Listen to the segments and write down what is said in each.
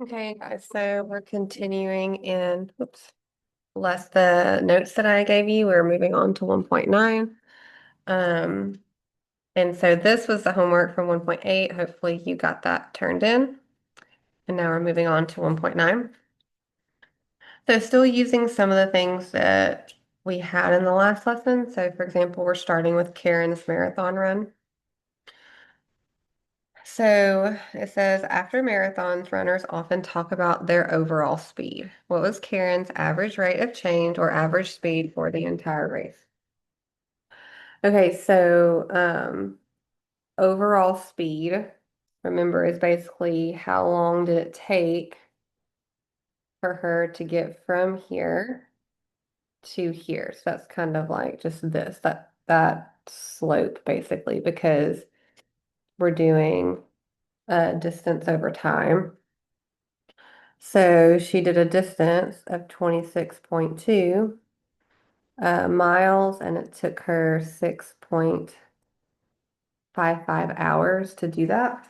Okay, guys, so we're continuing in, less the notes that I gave you. We're moving on to 1.9. Um, and so this was the homework from 1.8. Hopefully you got that turned in. And now we're moving on to 1.9. So still using some of the things that we had in the last lesson. So for example, we're starting with Karen's marathon run. So it says after marathons, runners often talk about their overall speed. What was Karen's average rate of change or average speed for the entire race? Okay, so overall speed, remember, is basically how long did it take for her to get from here to here. So that's kind of like just that slope basically, because we're doing distance over time. So she did a distance of 26.2 miles, and it took her 6.55 hours to do that,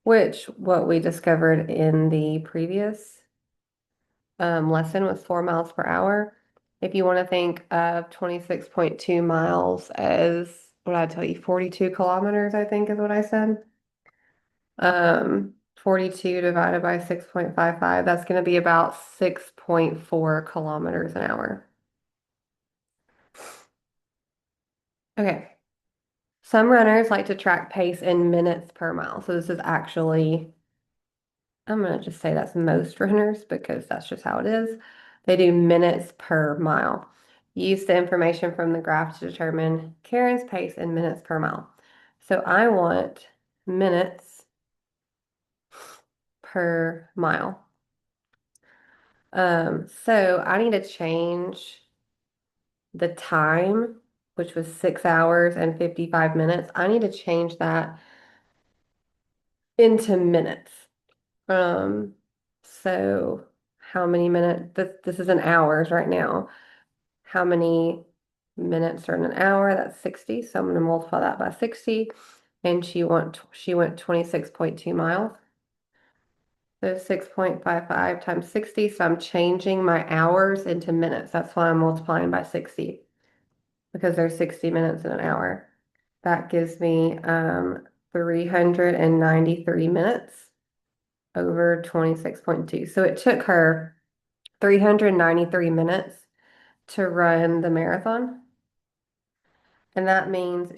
which what we discovered in the previous lesson was 4 miles per hour. If you want to think of 26.2 miles as, what did I tell you, 42 kilometers, I think is what I said. 42 divided by 6.55, that's going to be about 6.4 kilometers an hour. Okay. Some runners like to track pace in minutes per mile. So this is actually, I'm going to just say that's most runners because that's just how it is. They do minutes per mile. Use the information from the graph to determine Karen's pace in minutes per mile. So I want minutes per mile. So I need to change the time, which was 6 hours and 55 minutes. I need to change that into minutes. Um, so how many minutes? This is in hours right now. How many minutes are in an hour? That's 60. So I'm going to multiply that by 60. And she went 26.2 miles. So 6.55 times 60. So I'm changing my hours into minutes. That's why I'm multiplying by 60, because there's 60 minutes in an hour. That gives me 393 minutes over 26.2. So it took her 393 minutes to run the marathon. And that means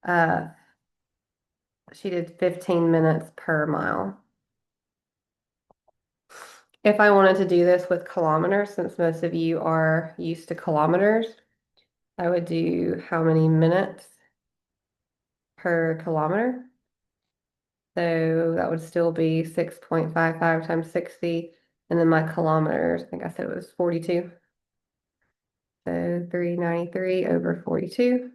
uh, she did 15 minutes per mile. If I wanted to do this with kilometers, since most of you are used to kilometers, I would do how many minutes per kilometer. So that would still be 6.55 times 60. And then my kilometers, I think I said it was 42. So 393 over 42,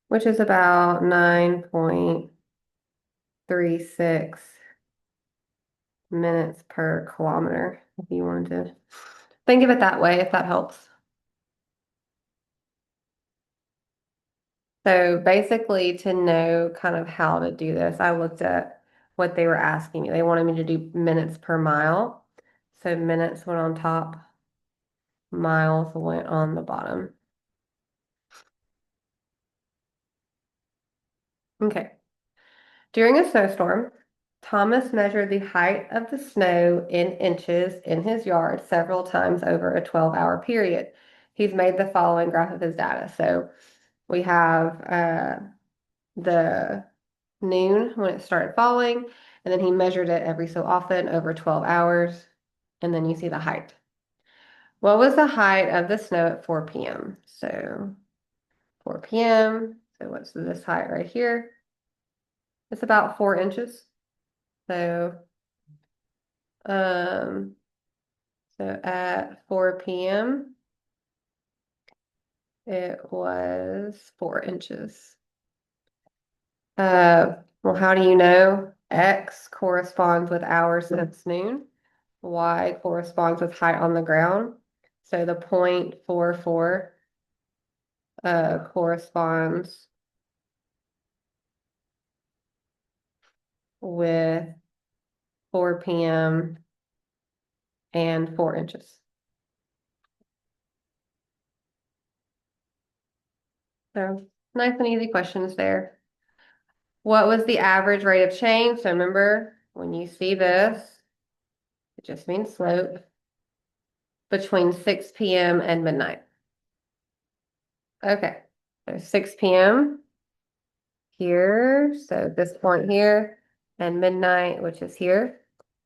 which is about 9.36 minutes per kilometer, if you wanted to think of it that way, if that helps. So basically, to know kind of how to do this, I looked at what they were asking me. They wanted me to do minutes per mile. So minutes went on top, miles went on the bottom. Okay. During a snowstorm, Thomas measured the height of the snow in inches in his yard several times over a 12-hour period. He's made the following graph of his data. So we have the noon when it started falling, and then he measured it every so often over 12 hours, and then you see the height. What was the height of the snow at 4 p.m.? So 4 p.m. So what's this height right here? It's about 4 inches. So, um, so at 4 p.m., it was 4 inches. Well, how do you know? X corresponds with hours since noon. Y corresponds with height on the ground. So the 0.44 corresponds with 4 p.m. and 4 inches. So nice and easy questions there. What was the average rate of change? So remember, when you see this, it just means slope between 6 p.m. and midnight. Okay, so 6 p.m. here, so this point here, and midnight, which is here.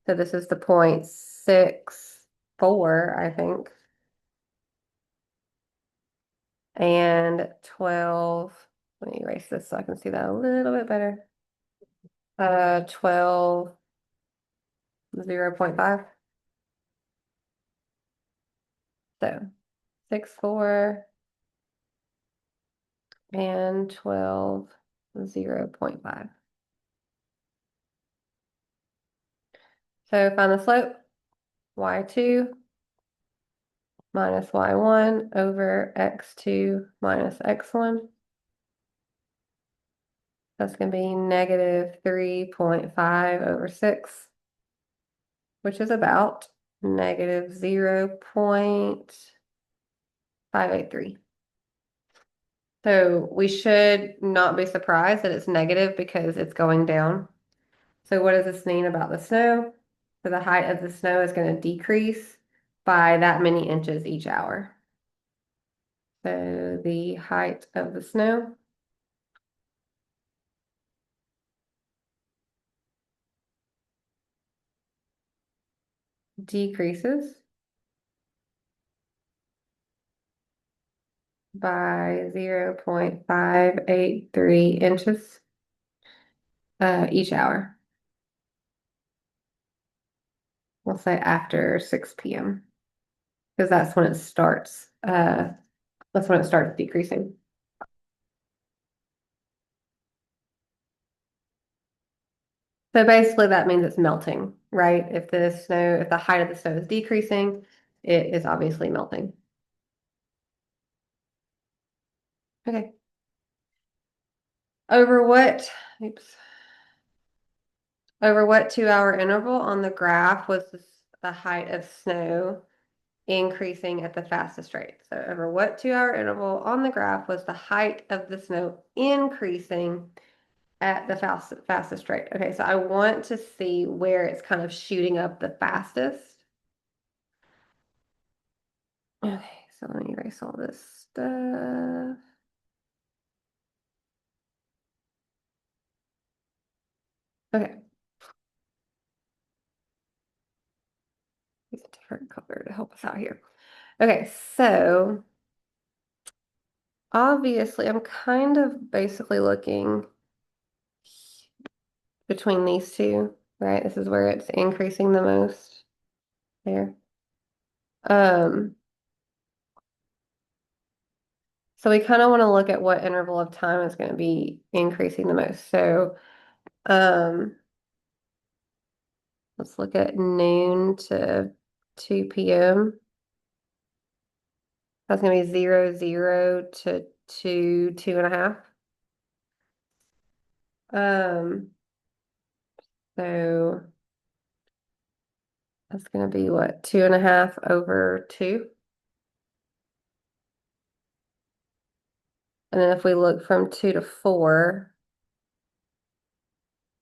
So this is the 0.64, I think. And 12, let me erase this so I can see that a little bit better. 12, 0.5. So 6.4 and 12, 0.5. So find the slope, y2 minus y1 over x2 minus x1. That's going to be negative 3.5 over 6, which is about negative 0.583. So we should not be surprised that it's negative because it's going down. So what does this mean about the snow? So the height of the snow is going to decrease by that many inches each hour. So the height of the snow decreases by 0.583 inches each hour. We'll say after 6 p.m. because that's when it starts. That's when it starts decreasing. So basically that means it's melting, right? If the height of the snow is decreasing, it is obviously melting. Okay. Over what, oops, over what 2-hour interval on the graph was the height of snow increasing at the fastest rate? So over what 2-hour interval on the graph was the height of the snow increasing at the fastest rate? Okay, so I want to see where it's kind of shooting up the fastest. Okay, so let me erase all this stuff. Okay. Use a different color to help us out here. Okay, so obviously I'm kind of basically looking between these two, right? This is where it's increasing the most there. Um, so we kind of want to look at what interval of time is going to be increasing the most. So um, let's look at noon to 2 p.m. That's going to be 0, 0 to 2, 2.5. So that's going to be what, 2.5 over 2. And then if we look from 2 to 4,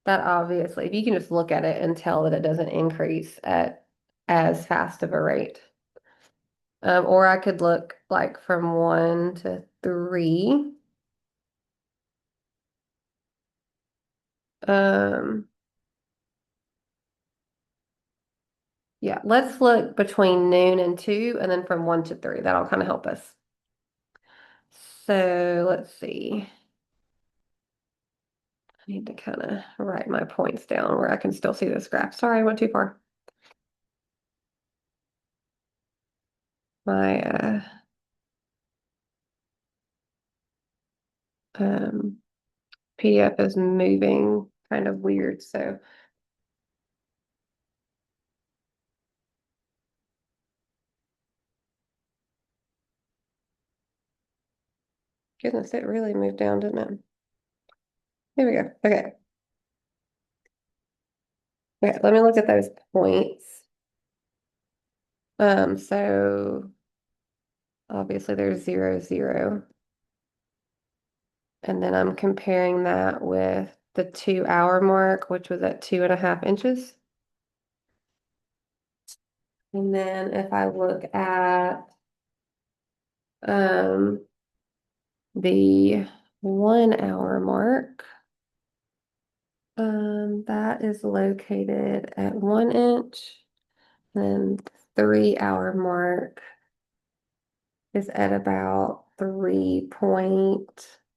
that obviously, if you can just look at it and tell that it doesn't increase at as fast of a rate. Or I could look like from 1 to 3. Um, yeah, let's look between noon and 2 and then from 1 to 3. That'll kind of help us. So let's see. I need to kind of write my points down where I can still see this graph. Sorry, I went too far. My PDF is moving kind of weird, so Goodness, it really moved down, didn't it? Here we go. Okay. Okay, let me look at those points. So obviously there's 0, 0. And then I'm comparing that with the 2 hour mark, which was at 2.5 inches. And then if I look at um the 1 hour mark, that is located at 1 inch. And 3 hour mark is at about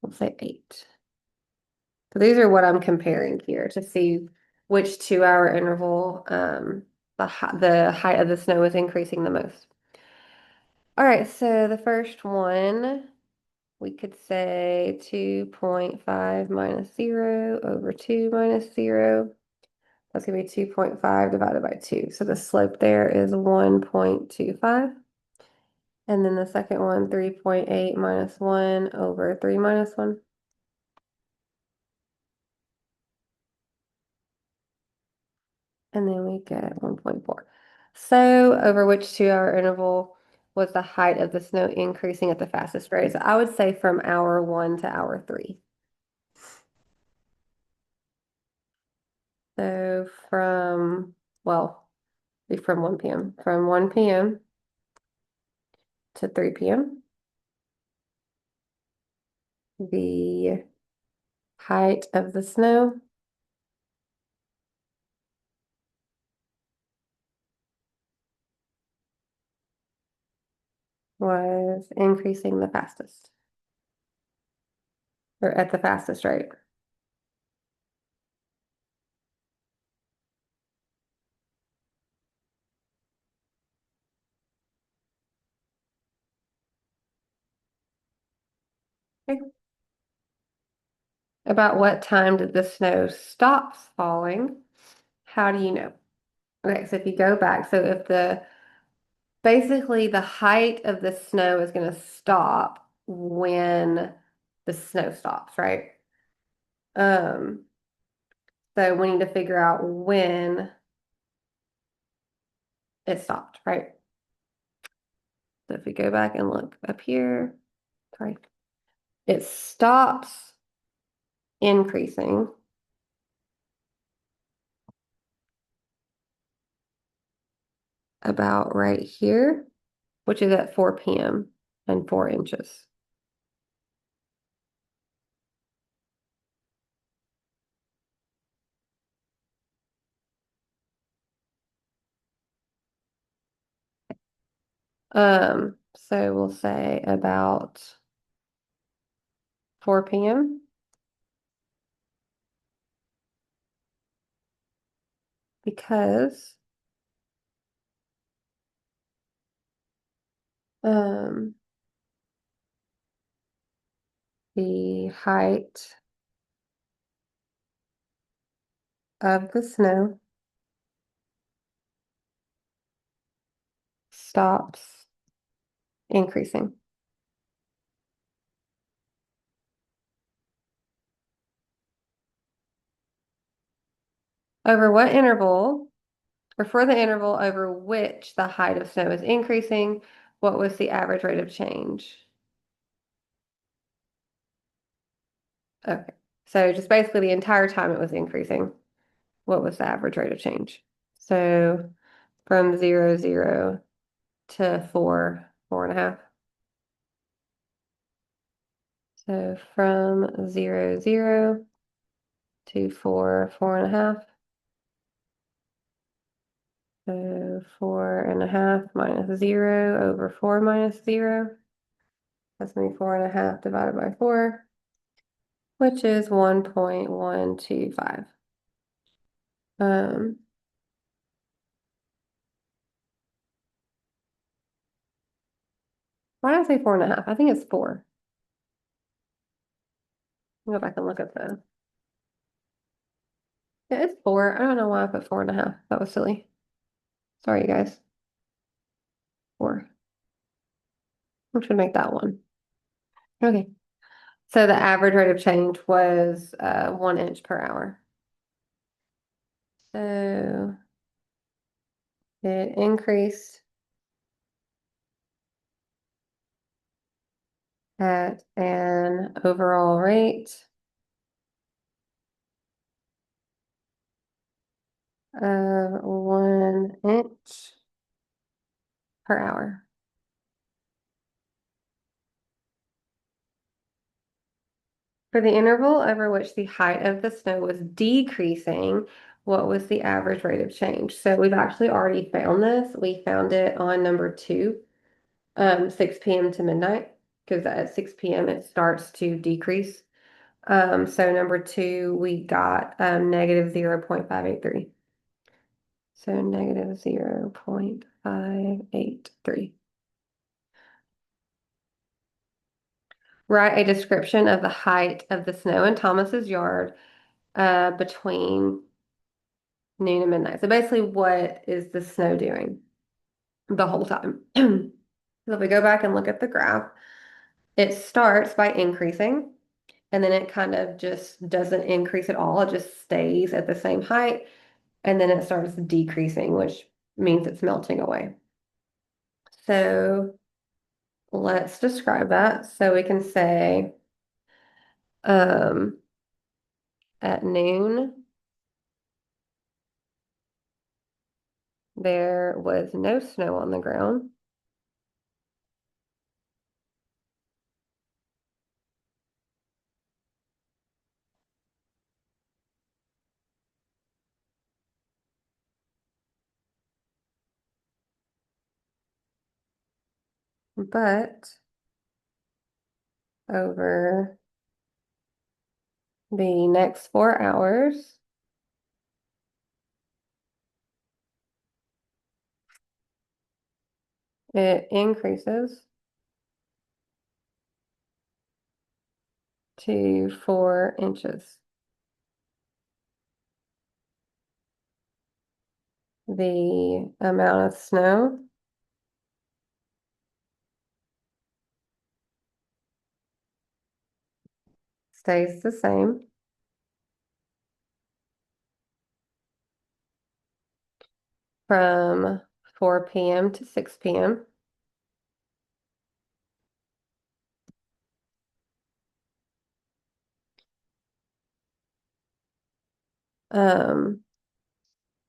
let's say 8. So these are what I'm comparing here to see which 2 hour interval the height of the snow is increasing the most. All right, so the first one, we could say 2.5 minus 0 over 2 minus 0. That's going to be 2.5 divided by 2. So the slope there is 1.25. And then the second one, 3.8 minus 1 over 3 minus 1. And then we get 1.4. So over which 2 hour interval was the height of the snow increasing at the fastest rate? So I would say from hour 1 to hour 3. So from 1 p.m. From 1 p.m. to 3 p.m. The height of the snow was increasing the fastest, or at the fastest rate. Okay. About what time did the snow stop falling? How do you know? Okay, so if you go back, so if basically the height of the snow is going to stop when the snow stops, right? Um, so we need to figure out when it stopped, right? So if we go back and look up here, sorry, it stops increasing about right here, which is at 4 p.m. and 4 inches. So we'll say about 4 p.m. because um the height of the snow stops increasing. Over what interval, or for the interval over which the height of snow is increasing, what was the average rate of change? Okay, so just basically the entire time it was increasing, what was the average rate of change? So from 0, 0 to 4, 4.5. So from 0, 0 to 4, 4.5. So 4.5 minus 0 over 4 minus 0. That's going to be 4.5 divided by 4, which is 1.125. Um, why did I say 4.5? I think it's 4. I'll go back and look at the. Yeah, it's 4. I don't know why I put 4.5. That was silly. Sorry, you guys. 4. Which would make that 1. Okay. So the average rate of change was 1 inch per hour. So it increased at an overall rate of 1 inch per hour. For the interval over which the height of the snow was decreasing, what was the average rate of change? So we've actually already found this. We found it on number two, 6 p.m. to midnight, because at 6 p.m. it starts to decrease. So number two, we got negative 0.583. So negative 0.583. Write a description of the height of the snow in Thomas's yard between noon and midnight. So basically, what is the snow doing the whole time? So if we go back and look at the graph, it starts by increasing, and then it kind of just doesn't increase at all. It just stays at the same height, and then it starts decreasing, which means it's melting away. So let's describe that. So we can say um, at noon, there was no snow on the ground. But over the next 4 hours, it increases to 4 inches. The amount of snow stays the same from 4 p.m. to 6 p.m.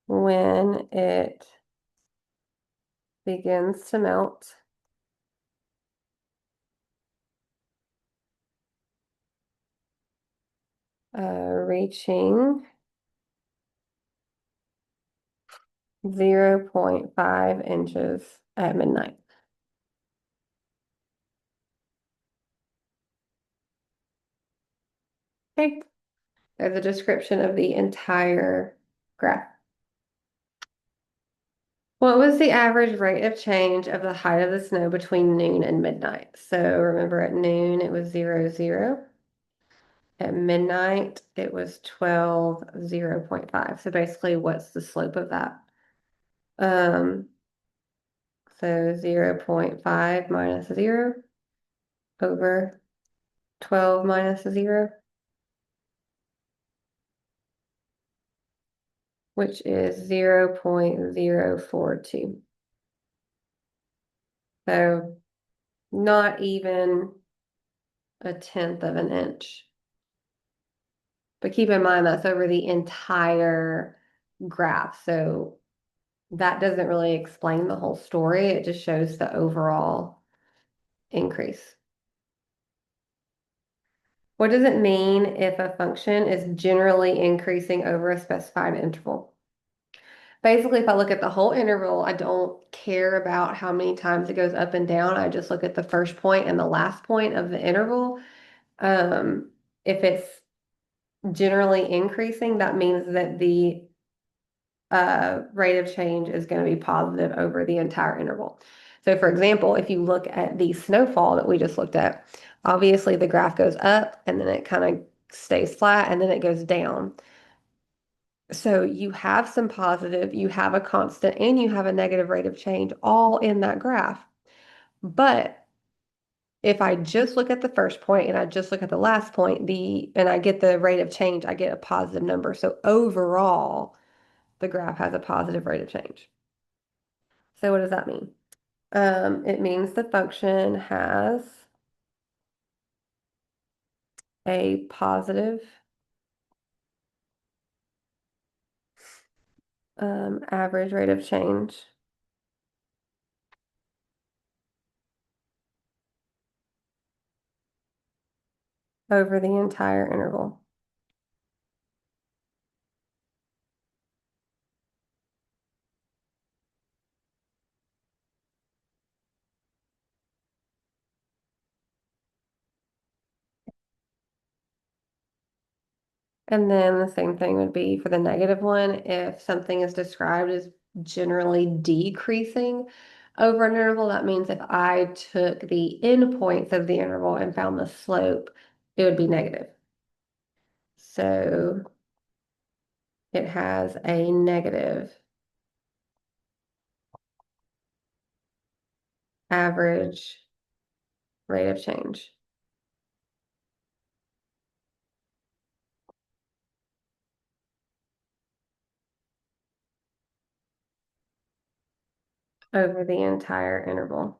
When it begins to melt, reaching 0.5 inches at midnight. Okay, there's a description of the entire graph. What was the average rate of change of the height of the snow between noon and midnight? So remember at noon it was 0.0. At midnight it was 12, 0.5. So basically what's the slope of that? Um, so 0.5 minus 0 over 12 minus 0, which is 0.042. So not even a tenth of an inch. But keep in mind that's over the entire graph. So that doesn't really explain the whole story. It just shows the overall increase. What does it mean if a function is generally increasing over a specified interval? Basically, if I look at the whole interval, I don't care about how many times it goes up and down. I just look at the first point and the last point of the interval. If it's generally increasing, that means that the rate of change is going to be positive over the entire interval. So for example, if you look at the snowfall that we just looked at, obviously the graph goes up and then it kind of stays flat and then it goes down. So you have some positive, you have a constant, and you have a negative rate of change all in that graph. But If I just look at the first point and I just look at the last point, and I get the rate of change, I get a positive number. So overall, the graph has a positive rate of change. So what does that mean? It means the function has a positive average rate of change over the entire interval. And then the same thing would be for the negative one. If something is described as generally decreasing over an interval, that means if I took the endpoints of the interval and found the slope, it would be negative. So it has a negative average rate of change over the entire interval.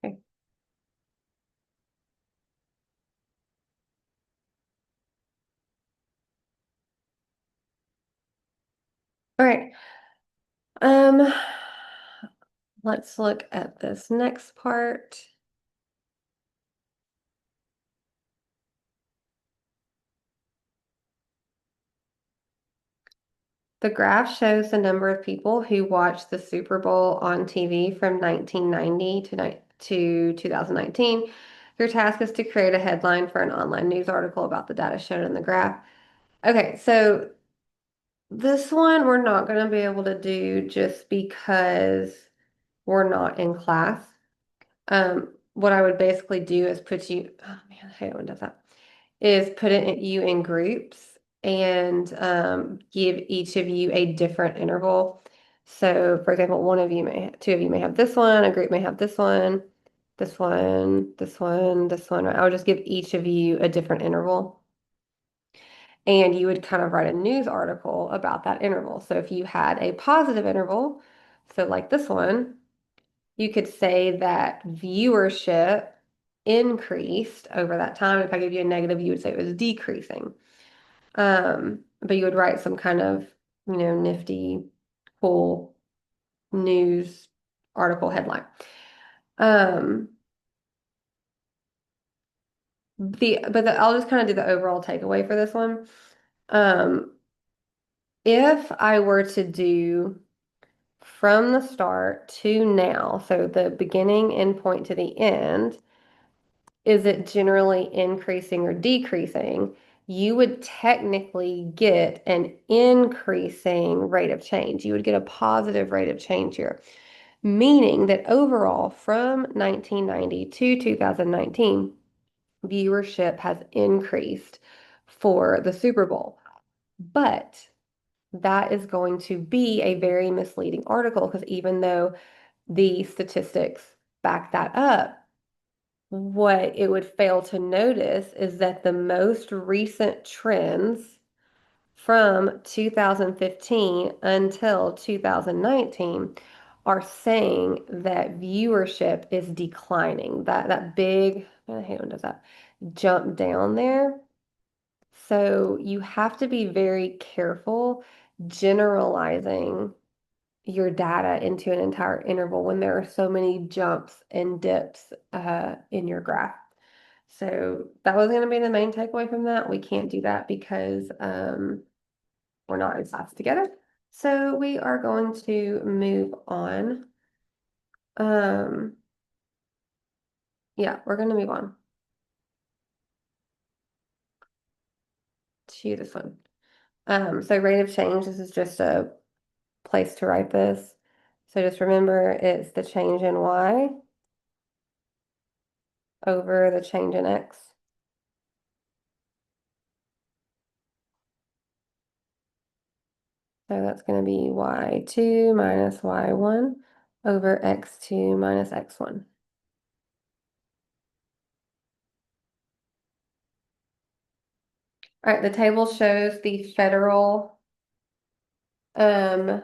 Okay. All right. Um, let's look at this next part. The graph shows the number of people who watched the Super Bowl on TV from 1990 to 2019. Your task is to create a headline for an online news article about the data shown in the graph. Okay, so this one we're not going to be able to do just because we're not in class. What I would basically do is put you, oh man, I hate when it does that, is put you in groups and give each of you a different interval. So, for example, two of you may have this one, a group may have this one, this one, this one, this one. I would just give each of you a different interval. And you would kind of write a news article about that interval. So if you had a positive interval, so like this one, you could say that viewership increased over that time. If I give you a negative, you would say it was decreasing. But you would write some kind of, nifty, cool news article headline. Um, I'll just kind of do the overall takeaway for this one. Um, if I were to do from the start to now, so the beginning endpoint to the end, is it generally increasing or decreasing? You would technically get an increasing rate of change. You would get a positive rate of change here, meaning that overall from 1990 to 2019, viewership has increased for the Super Bowl. But that is going to be a very misleading article because even though the statistics back that up, what it would fail to notice is that the most recent trends from 2015 until 2019 are saying that viewership is declining. That big, I hate when it does that, jump down there. So you have to be very careful generalizing your data into an entire interval when there are so many jumps and dips in your graph. So that was going to be the main takeaway from that. We can't do that because we're not in class together. So we are going to move on. Um, yeah, we're going to move on to this one. So rate of change, this is just a place to write this. So just remember it's the change in y over the change in x. So that's going to be y2 minus y1 over x2 minus x1. All right, the table shows the federal um,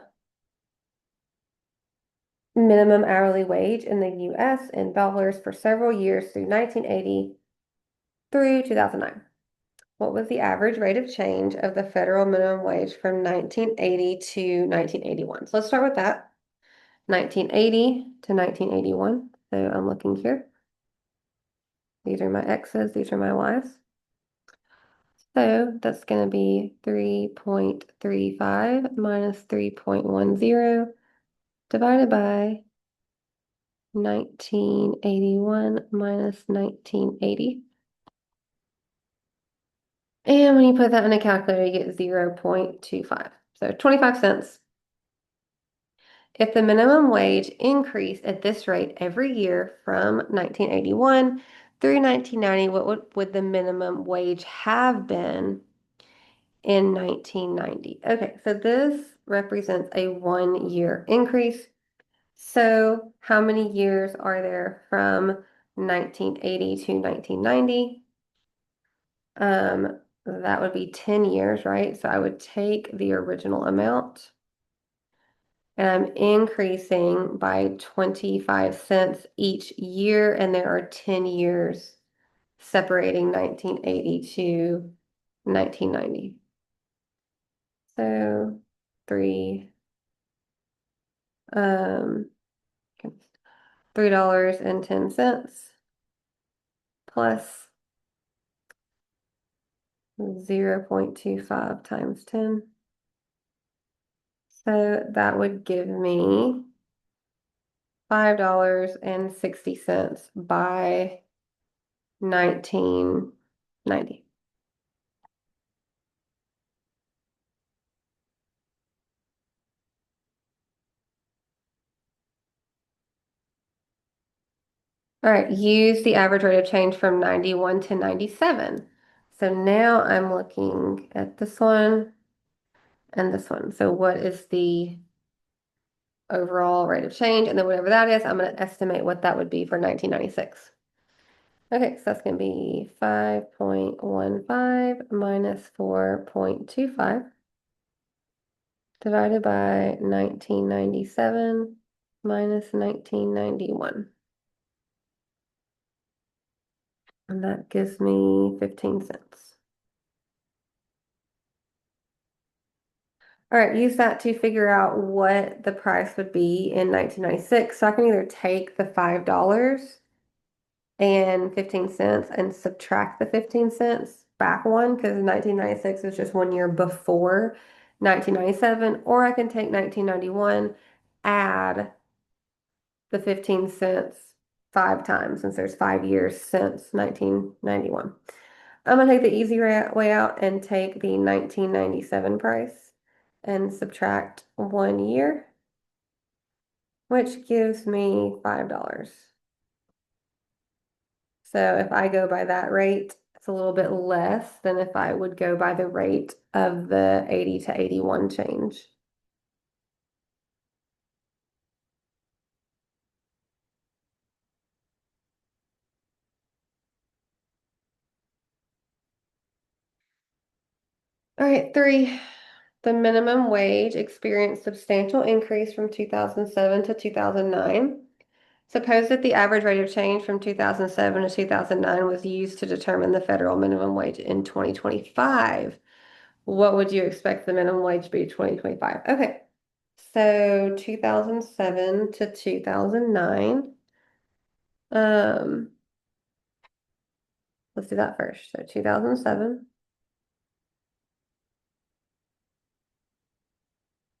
minimum hourly wage in the U.S. in dollars for several years through 1980 through 2009. What was the average rate of change of the federal minimum wage from 1980 to 1981? So let's start with that. 1980 to 1981. So I'm looking here. These are my X's, these are my Y's. So that's going to be 3.35 minus 3.10 divided by 1981 minus 1980. And when you put that in a calculator, you get 0.25. So 25 cents. If the minimum wage increased at this rate every year from 1981 through 1990, what would the minimum wage have been in 1990? Okay, so this represents a 1-year increase. So how many years are there from 1980 to 1990? That would be 10 years, right? So I would take the original amount and I'm increasing by 25 cents each year, and there are 10 years separating 1980 to 1990. So three, um, $3.10 plus 0.25 times 10. So that would give me $5.60 by 1990. All right, use the average rate of change from 91 to 97. So now I'm looking at this one and this one. So what is the overall rate of change? And then whatever that is, I'm going to estimate what that would be for 1996. Okay, so that's going to be 5.15 minus 4.25 divided by 1997 minus 1991. And that gives me 15 cents. All right, use that to figure out what the price would be in 1996. So I can either take the $5.15 and subtract the 15 cents back one, because 1996 is just 1 year before 1997, or I can take 1991, add the 15 cents 5 times, since there's 5 years since 1991. I'm gonna take the easy way out and take the 1997 price and subtract 1 year, which gives me $5. So if I go by that rate, it's a little bit less than if I would go by the rate of the 80 to 81 change. All right, 3. The minimum wage experienced substantial increase from 2007 to 2009. Suppose that the average rate of change from 2007 to 2009 was used to determine the federal minimum wage in 2025. What would you expect the minimum wage to be in 2025? Okay, so 2007 to 2009. Um, let's do that first. So 2007,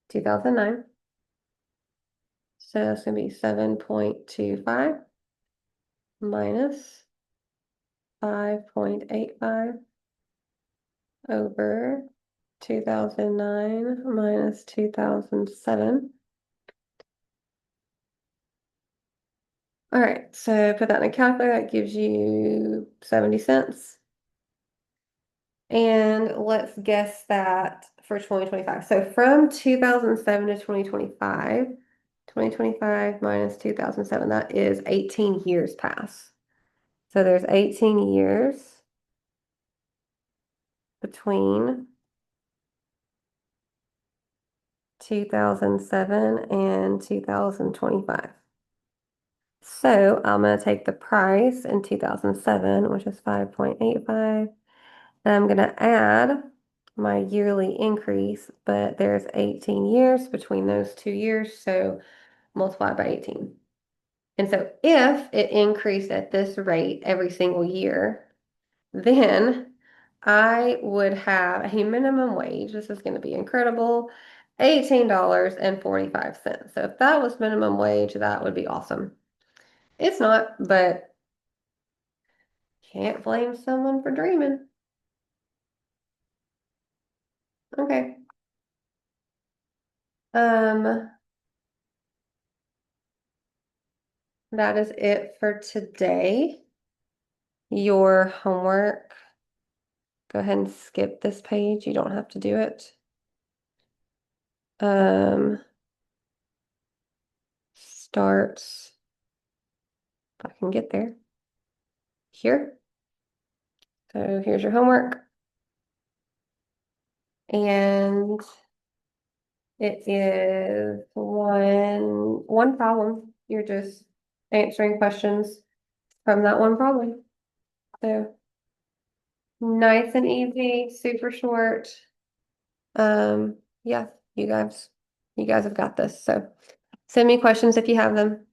2009. So it's going to be 7.25 minus 5.85 over 2009 minus 2007. All right, so put that in a calculator, that gives you 70 cents. And let's guess that for 2025. So from 2007 to 2025, 2025 minus 2007, that is 18 years pass. So there's 18 years between 2007 and 2025. So I'm going to take the price in 2007, which is 5.85, and I'm going to add my yearly increase, but there's 18 years between those 2 years, so multiply by 18. And so if it increased at this rate every single year, then I would have a minimum wage. This is going to be incredible. $18.45. So if that was minimum wage, that would be awesome. It's not, but can't blame someone for dreaming. Okay. Um, that is it for today. Your homework. Go ahead and skip this page. You don't have to do it. Starts, if I can get there, here. So here's your homework. And it is one problem. You're just answering questions from that one problem. So nice and easy, super short. Yeah, you guys have got this. So send me questions if you have them.